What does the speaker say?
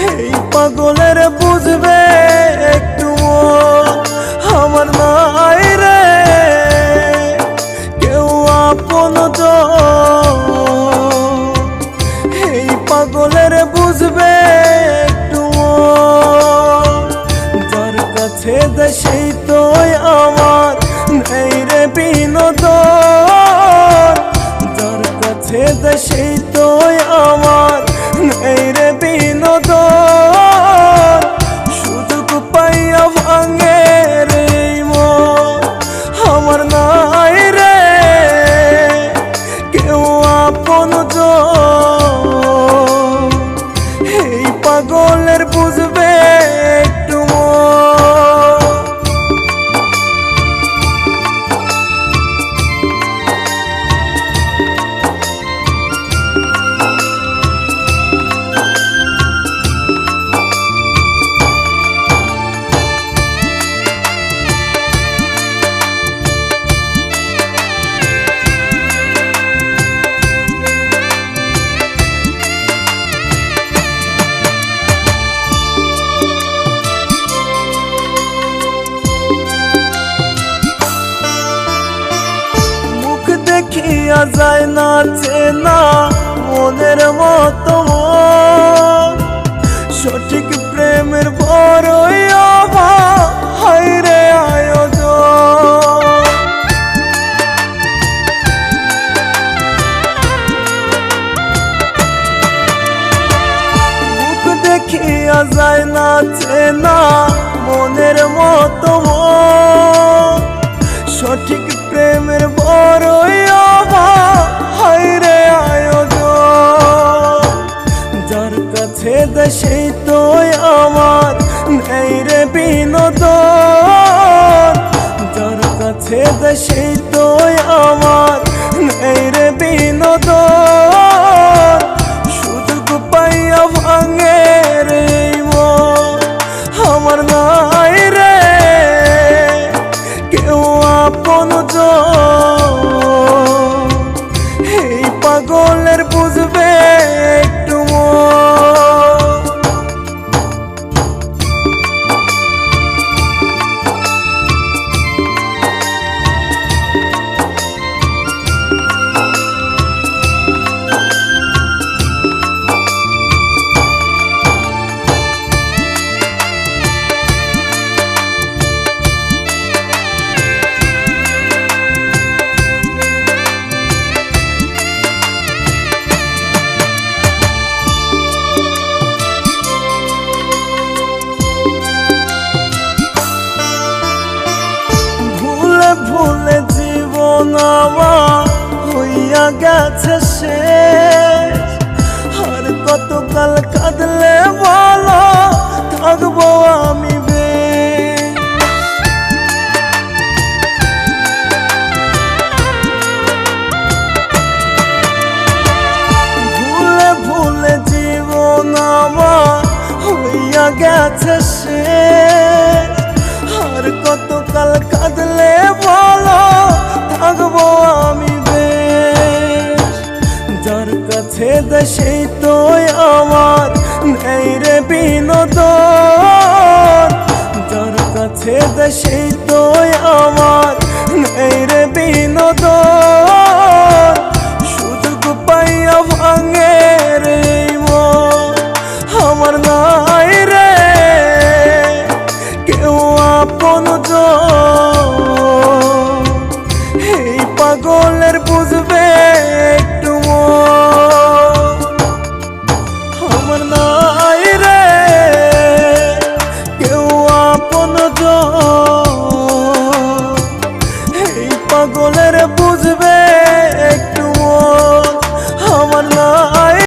এই পাগলের বুঝবে একটু আমার নাই রে কেউ আপন। এই পাগলের বুঝবে একটু যার কাছে দেয় সেই তো আমার নেই রে বিনোদন। যার কাছে দেয় সেই তো আমার নেই রে বিনোদন। সুযোগ পাইয়া ভাঙে রে মন আমার নাই রে কেউ আপন। এই পাগলের বুঝবে একটু দেখিয়া যায় না চেনা মনের মতো সঠিক প্রেমের বড়ই অভাব হায় রে আয়োজন। মুখ দেখিয়া যায় না চেনা মনের মতো সঠিক প্রেমের বড়ই অভাব হায় রে আয়োজন। যার কাছে দেয় সেই তো আমার নেই রে বিনোদন। যার কাছে দেয় সেই তো আমার নেই রে বিনোদন। সুযোগ পাইয়া ভাঙে রে মন আমার নাই রে কেউ আপন। এই পাগলের বুঝবে একটু ভুলে জীবন আমার হইয়া গেছে শেষ। আর কতকাল কাঁদলে বলো থাকবো আমি বেশ। ভুলে ভুলে জীবন আমার হইয়া গেছে শেষ। আর কতকাল কাঁদলে বলো থাকবো আমি বেশ। যার কাছে দেয় সেই তো আমার নেই রে বিনোদন। যার কাছে দেয় সেই তো আমার নেই রে বিনোদন। সুযোগ পাইয়া ভাঙে রে মন আমার নাই রে কেউ আপন। এই পাগলের বুঝবে একটু আমার নাই রে কেউ আপন। এই পাগলের বুঝবে একটু